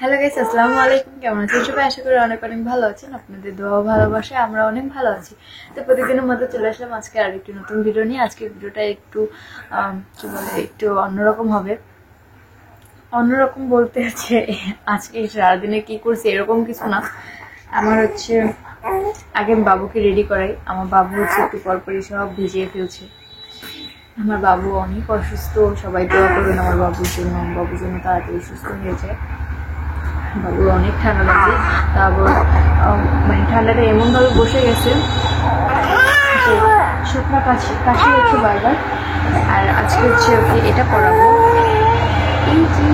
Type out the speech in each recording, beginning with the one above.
Hello guys, আসসালামু আলাইকুম। কেমন আছেন সবাই? আশা করি অনেক অনেক ভালো আছেন। আপনাদের দোয়া ভালোবাসায় আমরা অনেক ভালো আছি। তো প্রতিদিনের মতো চলে আসলাম আজকে আর একটু নতুন ভিডিও নিয়ে। আজকে ভিডিওটা একটু কি বলে, একটু অন্যরকম হবে। অন্যরকম বলতে হচ্ছে আজকে সারাদিনে কি করছি এরকম কিছু না। আমার হচ্ছে আগে আমি বাবুকে রেডি করাই। আমার বাবু হচ্ছে একটু পরপরই সব ভিজিয়ে ফেলছে। আমার বাবু অনেক অসুস্থ, সবাই দোয়া করবেন আমার বাবুর জন্য। আমার বাবুর জন্য তাড়াতাড়ি সুস্থ হয়ে যায়। বাবুর অনেক ঠান্ডা লাগছে, তারপর মানে ঠান্ডাটা এমনভাবে বসে গেছে যে শুকনো কাশি হচ্ছে বারবার। আর আজকে হচ্ছে ওকে এটা পরাবো, এই যে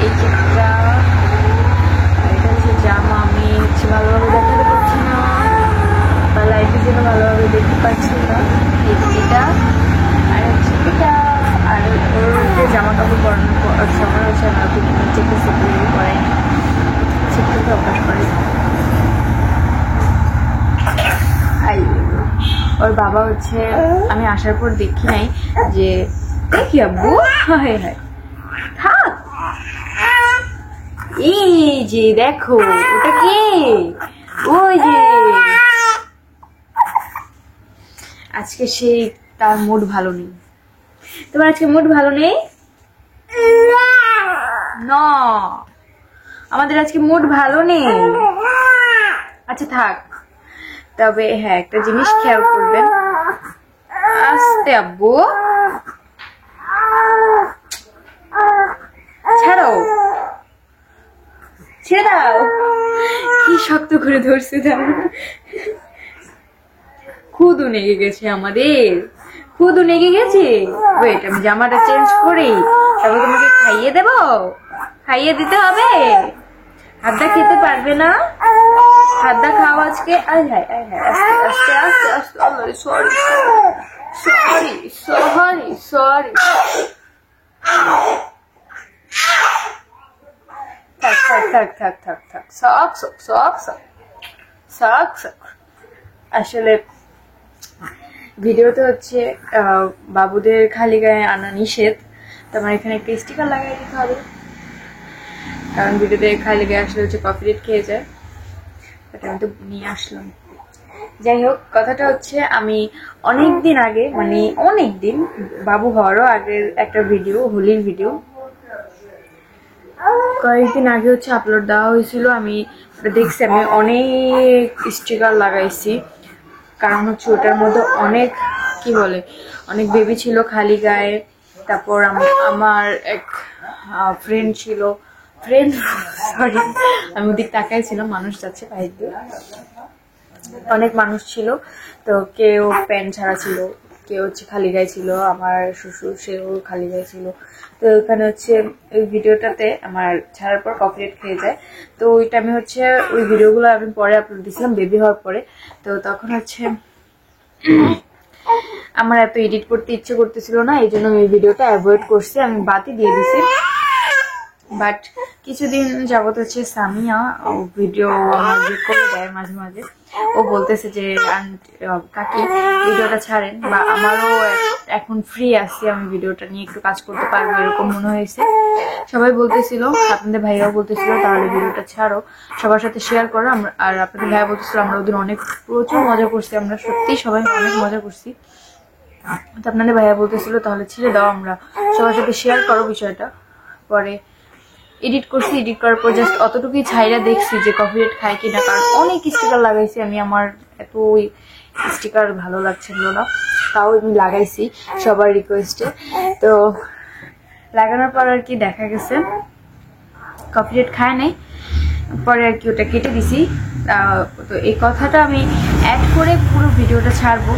এই যেটা, এটা হচ্ছে জামা। আমি হচ্ছে ভালোভাবে দেখাতে পারছি না বা লাইটের জন্য ভালোভাবে দেখতে পাচ্ছি না। এটা আর হচ্ছে এটা। আর ওর জামা কাপড় পরানোর সময় হচ্ছে আমার নিচেকে সিকিউরিটি করাই, সিকিউরিটি অভ্যাস করে। আর ওর বাবা হচ্ছে আমি আসার পর দেখি নাই যে কি আব্বু, হ্যাঁ হ্যাঁ থাক, এই যে দেখো ওটা কে, ওই যে আজকে সেই তার মুড ভালো নেই। তোমার আজকে মুড ভালো নেই না? আমাদের আজকে মুড ভালো নেই। আচ্ছা থাক, তবে হ্যাঁ একটা জিনিস খেয়াল করবেন, আস্তে আব্বু, ছাড়ো, ছেড়ে দাও। কি শক্ত করে ধরছে তার, খুদু নেগে গেছে আমাদের, খুদু নেগে গেছে। ওয়েট, আমি জামাটা চেঞ্জ করি, তারপর তোমাকে খাইয়ে দেব, খাইয়ে দিতে হবে। হাতটা খেতে পারবে না, হাতটা খাও আজকে। আয় হায় আয় হায়, আস্তে আস্তে আস্তে আস্তে, সরি সরি সরি সরি। থাক থাক থাক থাক থাক থাক, সক সক সক সক সক সক। আসলে ভিডিওতে হচ্ছে বাবুদের খালি গায়ে আনা নিষেধ, তোমার এখানে একটা স্টিকার লাগাই দিতে হবে, কারণ ভিডিওতে খালি গায়ে আসলে হচ্ছে কপিরাইট খেয়ে যায়। এটা আমি তো নিয়ে আসলাম। যাই হোক, কথাটা হচ্ছে আমি অনেকদিন আগে, মানে অনেকদিন, বাবু হওয়ারও আগের একটা ভিডিও, হোলির ভিডিও কয়েকদিন আগে হচ্ছে আপলোড দেওয়া হয়েছিল। আমি দেখছি আমি অনেক স্টিকার লাগাইছি, কারণ হচ্ছে ওটার মধ্যে অনেক কি বলে, অনেক বেবি ছিল খালি গায়ে। তারপর আমার এক ফ্রেন্ড ছিল, ফ্রেন্ড সরি আমি ওদিক তাকাইছিলাম, মানুষ যাচ্ছে বাইরে দিয়ে, অনেক মানুষ ছিল। তো কেউ প্যান্ট ছাড়া ছিল, কেউ হচ্ছে খালি গায়ে ছিল, আমার শ্বশুর সেও খালি গায়ে ছিল। তো ওখানে হচ্ছে ওই ভিডিওটাতে আমার ছাড়ার পর কপিরাইট খেয়ে যায়। তো ওইটা আমি হচ্ছে ওই ভিডিওগুলো আমি পরে আপলোড দিয়েছিলাম বেবি হওয়ার পরে। তো তখন হচ্ছে আমার এত এডিট করতে ইচ্ছে করতেছিল না, এই জন্য ওই ভিডিওটা অ্যাভয়েড করছি, আমি বাদই দিয়ে দিছি। বাট কিছুদিন যাবত হচ্ছে সামিয়া ভিডিও আমার করে দেয় মাঝে মাঝে। ও বলতেছে যে কাকি ভিডিওটা ছাড়েন, বা আমারও এখন ফ্রি আছি, আমি ভিডিওটা নিয়ে একটু কাজ করতে পারবো এরকম মনে হয়েছে। সবাই বলতেছিল, আপনাদের ভাইয়াও বলতেছিল তাহলে ভিডিওটা ছাড়ো, সবার সাথে শেয়ার করো। আর আপনাদের ভাইয়া বলতেছিল আমরা ওদিন অনেক প্রচুর মজা করছি, আমরা সত্যি সবাই অনেক মজা করছি। তো আপনাদের ভাইয়া বলতেছিল তাহলে ছেড়ে দাও, আমরা সবার সাথে শেয়ার করো বিষয়টা। পরে এডিট করছি, এডিট করার পর জাস্ট অতটুকুই ছাইরা দেখছি যে কপিরাইট খায় কিনা, কারণ অনেক স্টিকার লাগাইছি আমি, আমার এত ওই স্টিকার ভালো লাগছিল না, তাও আমি লাগাইছি সবার রিকোয়েস্টে। তো লাগানোর পর আর কি দেখা গেছে কপিরাইট খায় নাই, পরে আর কি ওটা কেটে দিছি। তো এই কথাটা আমি অ্যাড করে পুরো ভিডিওটা ছাড়বো।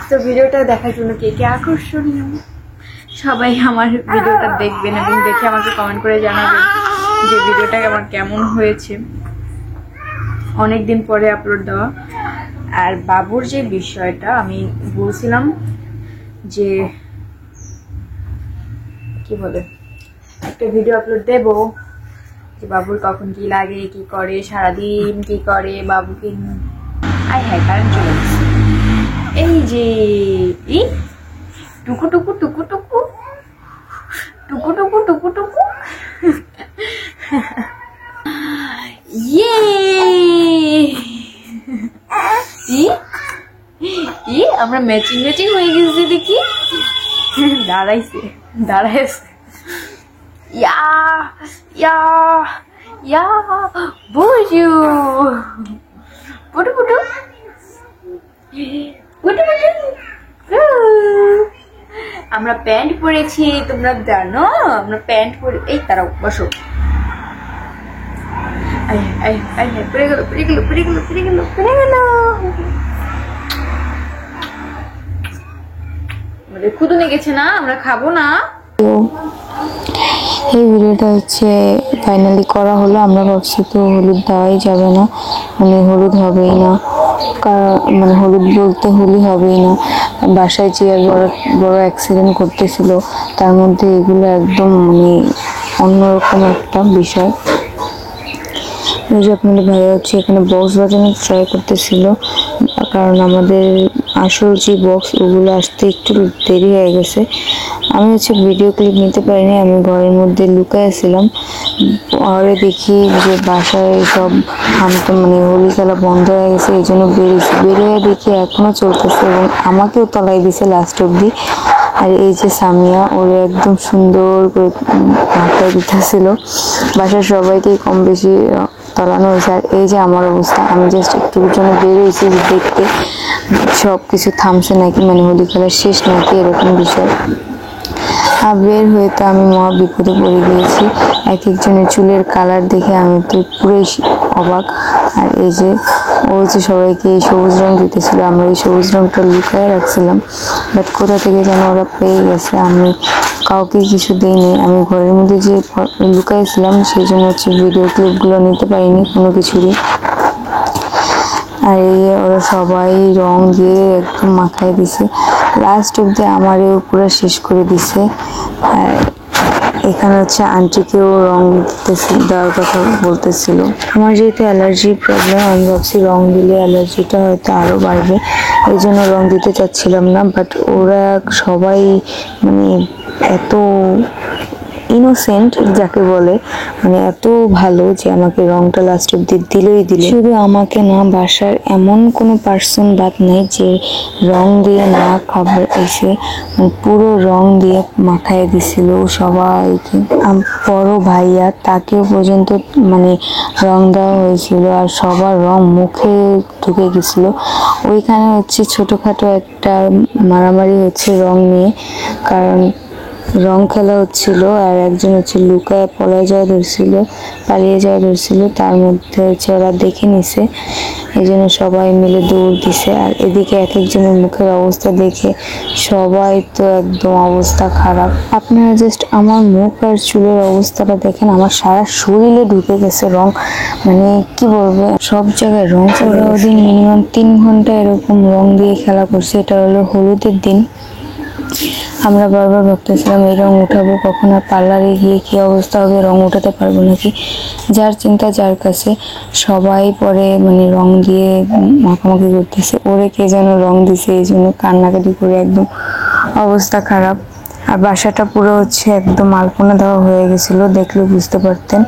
তো ভিডিওটা দেখার জন্য কে কে আকর্ষণীয় সবাই আমার ভিডিওটা দেখবেন এবং দেখে আমাকে কমেন্ট করে জানাবেন যে ভিডিওটা আমার কেমন হয়েছে। অনেকদিন পরে আপলোড দেওয়া। আর বাবুর যে বিষয়টা আমি বলছিলাম যে কি বলে, একটা ভিডিও আপলোড দেব যে বাবুর কখন কি লাগে, কি করে, সারাদিন কি করে বাবুকে। আয় হ্যাঁ, কারেন্ট চলে গেছে। এই যে টুকু টুকু টুকু টুকু টুকু টুকু টুকু। ইয়ে আমরা ম্যাচিং ম্যাচিং হয়ে গেছি দেখি। দাঁড়াইছে ইয়া ইয়া ইয়া বুঝু পুটু পুটু পুটু পুটু। আমরা প্যান্ট পরেছি, তোমরা জানো আমরা প্যান্ট পরে। এই তারাও বসো। পড়ে গেল। আমাদের খুদুনে গেছে না, আমরা খাবো না। এই ভিডিওটা হচ্ছে ফাইনালি করা হলো। আমরা ভাবছি তো হলুদ দেওয়াই যাবে না, মানে হলুদ হবেই না, মানে হলুদ বলতে হোলি হবেই না। বাসায় যে বড় বড় অ্যাক্সিডেন্ট করতেছিল, তার মধ্যে এগুলো একদম মানে অন্যরকম একটা বিষয়। আপনাদের ভাইয়া হচ্ছে এখানে বক্স বাজানোর ট্রাই করতেছিল, কারণ আমাদের আসল যে বক্স ওগুলো আসতে একটু দেরি হয়ে গেছে। আমি হচ্ছে ভিডিও ক্লিপ নিতে পারিনি, আমি ঘরের মধ্যে লুকাইছিলাম। পরে দেখি যে বাসায় সব মানে হোলি খেলা বন্ধ হয়ে গেছে, এই জন্য বেরিয়ে দেখি এখনো চলতেছে এবং আমাকেও তলাই দিছে লাস্ট অব্দি। আর এই যে সামিয়া, ওরা একদম সুন্দর করে মাথায় দিতেছিল। বাসার সবাইকেই কম বেশি তলানো হয়েছে। আর এই যে আমার অবস্থা, আমি জাস্ট একটুর জন্য বের হয়েছি দেখতে সব কিছু থামছে নাকি, মানে হোলি খেলা শেষ নাকি, এরকম বিষয়। আর বের হয়ে তো আমি মহা বিপদে পড়ে গিয়েছি। এক একজনের চুলের কালার দেখে আমি তো পুরোই অবাক। আর এই যে ও হচ্ছে সবাইকে এই সবুজ রং দিতেছিল, আমরা এই সবুজ রংটা লুকায় রাখছিলাম, বাট কোথা থেকে যেন ওরা পেয়ে গেছে। আমি কাউকে কিছু দিইনি, আমি ঘরের মধ্যে যে লুকাইছিলাম সেই জন্য হচ্ছে ভিডিও ক্লিপগুলো নিতে পারিনি কোনো কিছুরই। আর এই ওরা সবাই রং দিয়ে একদম মাখায় দিছে, লাস্ট অব্দি আমারও পুরো শেষ করে দিছে। আর এখানে হচ্ছে আন্টিকেও রং দেওয়ার কথা বলতেছিল। আমার যেহেতু অ্যালার্জির প্রবলেম, আমি ভাবছি রং দিলে অ্যালার্জিটা হয়তো আরও বাড়বে, এই জন্য রং দিতে চাচ্ছিলাম না। বাট ওরা সবাই মানে এত ইনোসেন্ট যাকে বলে, মানে এত ভালো যে আমাকে রংটা লাস্ট অব্দি দিলেই দিল। শুধু আমাকে না, বাসার এমন কোনো পার্সন বাদ নেই যে রং দিয়ে না খাবার এসে পুরো রং দিয়ে মাখায় দিছিল সবাইকে। বড় ভাইয়া তাকেও পর্যন্ত মানে রং দেওয়া হয়েছিল, আর সবার রং মুখে ঢুকে গেছিল। ওইখানে হচ্ছে ছোটখাটো একটা মারামারি হচ্ছে রং নিয়ে, কারণ রং খেলা হচ্ছিল আর একজন হচ্ছে লুকায় পালিয়ে যাওয়া ধরছিল। তার মধ্যে হচ্ছে ওরা দেখে নিছে, এই জন্য সবাই মিলে দৌড় দিছে। আর এদিকে এক একজনের মুখের অবস্থা দেখে সবাই তো একদম অবস্থা খারাপ। আপনারা জাস্ট আমার মুখ আর চুলের অবস্থাটা দেখেন, আমার সারা শরীরে ঢুকে গেছে রং, মানে কি বলবো, সব জায়গায় রং। ওরা ওদিন মিনিমাম 3 ঘন্টা এরকম রং দিয়ে খেলা করছে। এটা হলো হলুদের দিন। আমরা বারবার ভাবতেছিলাম এই রং উঠাবো কখন, আর পার্লারে গিয়ে কি অবস্থা হবে, রং উঠাতে পারবো নাকি। যার চিন্তা যার কাছে, সবাই পরে মানে রং দিয়ে মাখামাখি করতেছে। ওরে কে যেন রং দিছে, এই জন্য কান্নাকাটি করে একদম অবস্থা খারাপ। আর বাসাটা পুরো হচ্ছে একদম আলপনা দেওয়া হয়ে গেছিল, দেখলে বুঝতে পারতেন।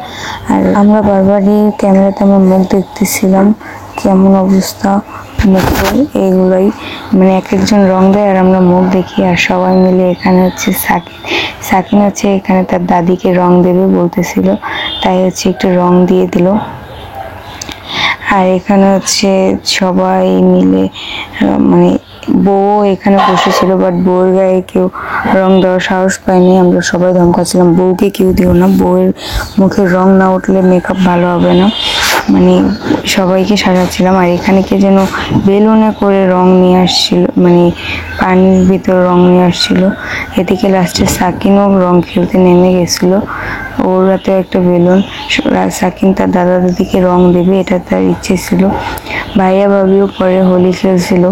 আর আমরা বারবারই ক্যামেরাতে আমার মুখ দেখতেছিলাম, কেমন অবস্থা মুখের, এইগুলোই মানে এক একজন রং দেয় আর আমরা মুখ দেখি। আর সবাই মিলে এখানে হচ্ছে সাকিন হচ্ছে এখানে তার দাদিকে রং দেবে বলতেছিল, তাই হচ্ছে একটু রং দিয়ে দিল। আর এখানে হচ্ছে সবাই মিলে মানে বউ এখানে বসেছিল, বাট বউয়ের গায়ে কেউ রং দেওয়ার সাহস পায়নি। আমরা সবাই ধমকাচ্ছিলাম বউকে কেউ দিও না, বউয়ের মুখে রং না উঠলে মেকআপ ভালো হবে না, মানে সবাইকে সাজাচ্ছিলাম। আর এখানে কে যেন বেলুনে করে রং নিয়ে আসছিল, মানে পানির ভিতর রং নিয়ে আসছিল। এদিকে লাস্টে সাকিনও রং খেলতে নেমে গেছিল, ওর হাতে একটা বেলুন। সাকিন তার দাদা দাদিকে রং দেবে, এটা তার ইচ্ছে ছিল। ভাইয়া ভাবিও পরে হোলি খেলছিল,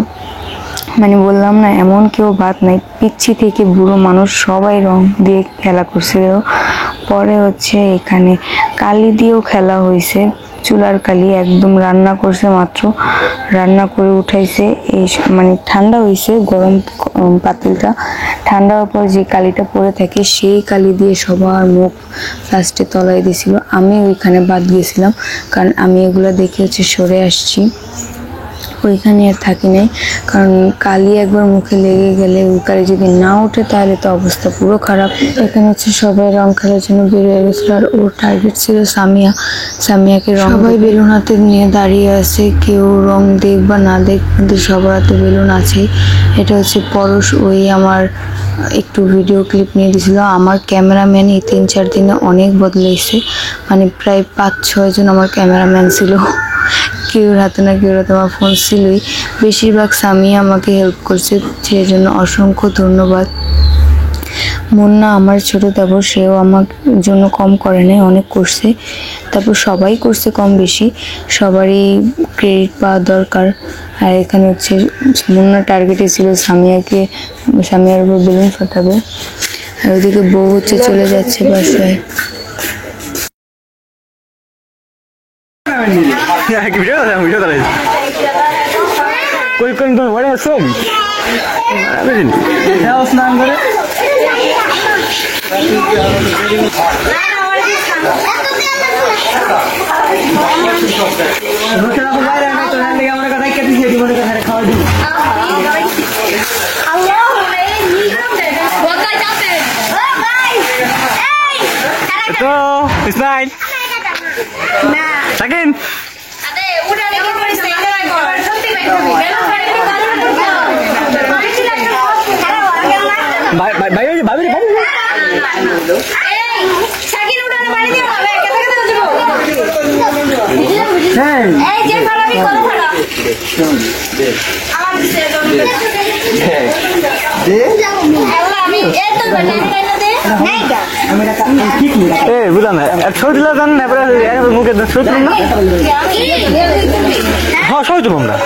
মানে বললাম না এমন কেউ বাদ নাই, পিচ্ছি থেকে বুড়ো মানুষ সবাই রং দিয়ে খেলা করছিল। পরে হচ্ছে এখানে কালি দিয়েও খেলা হয়েছে, চুলার কালি, একদম রান্না করছে মাত্র, রান্না করে উঠাইছে। এই মানে ঠান্ডা হয়েছে, গরম পাতিলটা ঠান্ডা হওয়ার পর যে কালিটা পড়ে থাকে সেই কালি দিয়ে সবার মুখ লাস্টে তলায় দিয়েছিল। আমি ওইখানে বাদ গেছিলাম, কারণ আমি এগুলো দেখে হচ্ছে সরে আসছি, ওইখানে আর থাকি নাই। কারণ কালি একবার মুখে লেগে গেলে ওই কালি যদি না ওঠে তাহলে তো অবস্থা পুরো খারাপ। এখানে হচ্ছে সবাই রং খেলার জন্য বের হয়ে গেছিল, আর ওর টার্গেট ছিল সামিয়াকে রং। সবাই বেলুন হাতে নিয়ে দাঁড়িয়ে আছে, কেউ রং দেখ বা না দেখ, কিন্তু সবার হাতে বেলুন আছে। এটা হচ্ছে পরশ, ওই আমার একটু ভিডিও ক্লিপ নিয়ে দিয়েছিল। আমার ক্যামেরাম্যান এই 3-4 দিনে অনেক বদলেছে, মানে প্রায় 5-6 জন আমার ক্যামেরাম্যান ছিল। কেউর হাতে না কেউর হাতে আমার ফোন ছিলই, বেশিরভাগ সামিয়া আমাকে হেল্প করছে, সেই জন্য অসংখ্য ধন্যবাদ। মুন্না আমার ছোট দেবর, সেও আমার জন্য কম করে নাই, অনেক করছে। তারপর সবাই করছে কম বেশি, সবারই ক্রেডিট পাওয়া দরকার। আর এখানে হচ্ছে মুন্না টার্গেটে ছিল সামিয়ার উপর বেলুন ফাটাবে, আর ওইদিকে বউ হচ্ছে চলে যাচ্ছে বাসায়। Ismail. Sakin. বুঝা না ছবি তুলে দেন না, মুখে ছবি তুলুন না। হ্যাঁ ছবি তুলুন আমরা।